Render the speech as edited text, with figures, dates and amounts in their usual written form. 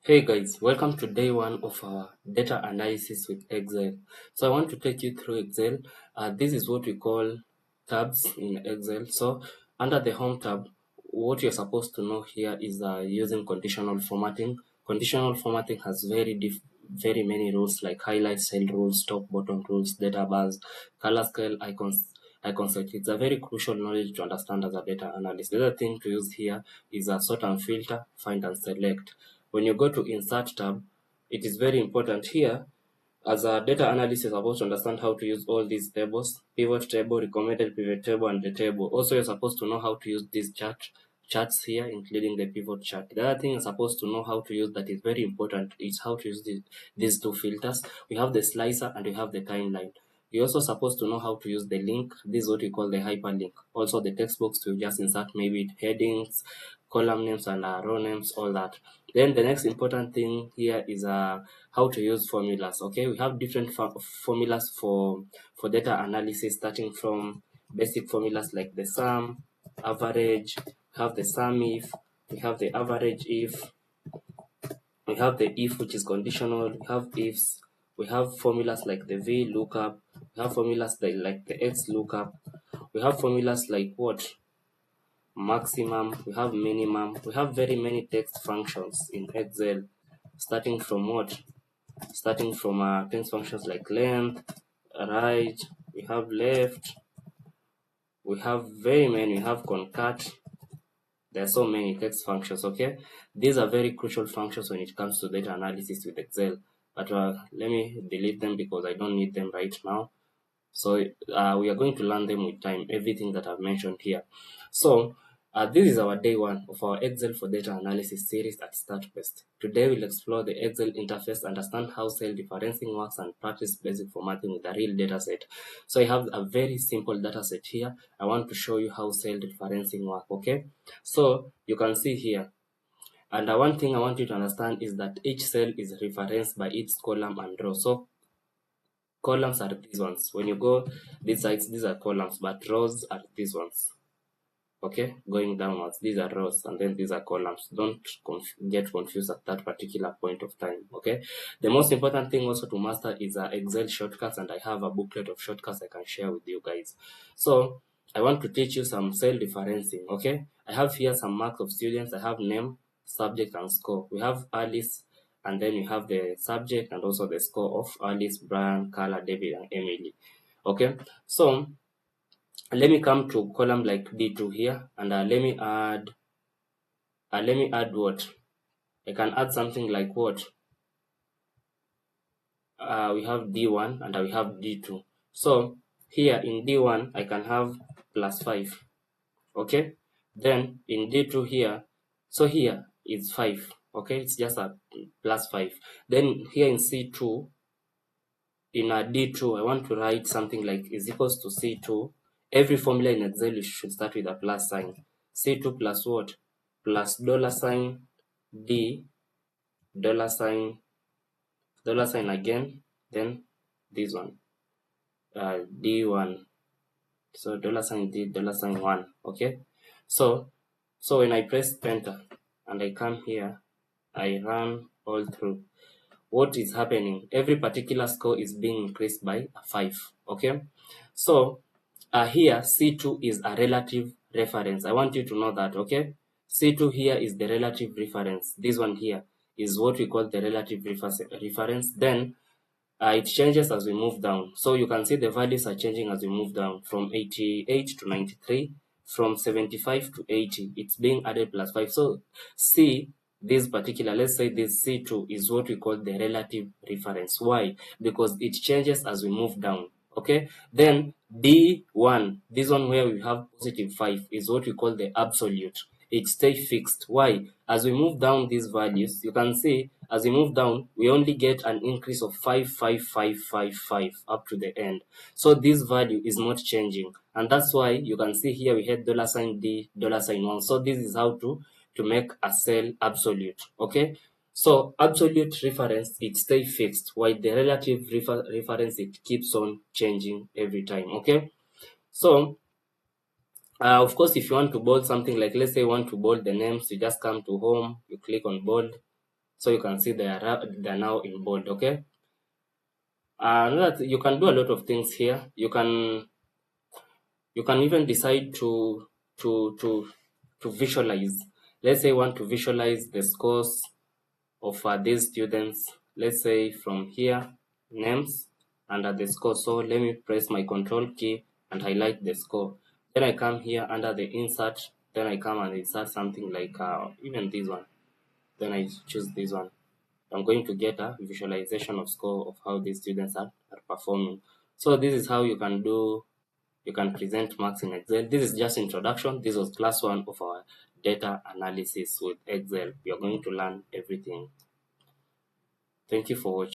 Hey guys, welcome to day one of our data analysis with Excel. So I want to take you through Excel. This is what we call tabs in Excel. So under the home tab, what you're supposed to know here is using conditional formatting. Conditional formatting has very many rules like highlight, cell rules, top, bottom rules, data bars, color scale, icon set. It's a very crucial knowledge to understand as a data analyst. The other thing to use here is a sort and filter, find and select. When you go to insert tab, it is very important here. As a data analyst, you're supposed to understand how to use all these tables: pivot table, recommended pivot table, and the table. Also, you're supposed to know how to use these charts here, including the pivot chart. The other thing you're supposed to know how to use that is very important is how to use these two filters. We have the slicer and we have the timeline. You're also supposed to know how to use the link. This is what we call the hyperlink. Also, the text box to just insert maybe headings, column names, and row names, all that. Then the next important thing here is how to use formulas. Okay, we have different formulas for data analysis, starting from basic formulas like the sum, average. We have the sum if, we have the average if, we have the if, which is conditional, we have ifs, we have formulas like the v lookup, we have formulas like the x lookup, we have formulas like what? Maximum, we have minimum, we have very many text functions in Excel, starting from what? Starting from text functions like length, right, we have left, we have very many, we have concat. There are so many text functions. Okay, these are very crucial functions when it comes to data analysis with Excel, but let me delete them because I don't need them right now. So we are going to learn them with time, everything that I've mentioned here. So this is our day one of our Excel for data analysis series at StatQuest. Today we'll explore the Excel interface, understand how cell differencing works, and practice basic formatting with a real data set. So I have a very simple data set here. I want to show you how cell differencing works. Okay, so you can see here. And one thing I want you to understand is that each cell is referenced by its column and row. So columns are these ones. When you go these sides, these are columns, but rows are these ones. Okay, going downwards, these are rows, and then these are columns. Don't get confused at that particular point of time. Okay, the most important thing also to master is Excel shortcuts, and I have a booklet of shortcuts I can share with you guys. So I want to teach you some cell differencing. Okay, I have here some marks of students. I have name, subject, and score. We have Alice, and then you have the subject and also the score of Alice, Brian, Carla, David, and Emily. Okay, so let me come to column like D2 here, and let me add what? I can add something like what? We have D1 and we have D2. So here in D1 I can have +5. Okay, then in D2 here, so here is 5. Okay, it's just a +5. Then here in C2, in a D2, I want to write something like is equals to C2. Every formula in Excel you should start with a plus sign. C2 plus what? Plus $sign D, $sign again, then this one, D1. So $sign D, $sign 1. Okay, so when I press enter and I come here, I run all through. What is happening? Every particular score is being increased by 5. Okay, so here C2 is a relative reference. I want you to know that. Okay, C2 here is the relative reference. This one here is what we call the relative reference. Then it changes as we move down. So you can see the values are changing as we move down from 88 to 93, from 75 to 80. It's being added +5. So C, this particular, let's say this C2 is what we call the relative reference. Why? Because it changes as we move down. Okay, then D1, this one where we have +5, is what we call the absolute. It stays fixed. Why? As we move down these values, you can see as we move down, we only get an increase of 5, 5, 5, 5, 5 up to the end. So this value is not changing, and that's why you can see here we had $sign D, $sign 1. So this is how to make a cell absolute. Okay, so absolute reference, it stays fixed, while the relative reference, it keeps on changing every time. Okay, so of course, if you want to bold something, like let's say you want to bold the names, you just come to home, you click on bold, so you can see they're now in bold. Okay. You can do a lot of things here. You can even decide to visualize. Let's say you want to visualize the scores of these students. Let's say from here, names, under the score. So let me press my control key and highlight the score. Then I come here under the insert. Then I come and insert something like even this one. Then I choose this one. I'm going to get a visualization of score of how these students are performing. So this is how you can present marks in Excel. This is just introduction. This was class 1 of our data analysis with Excel. We are going to learn everything. Thank you for watching.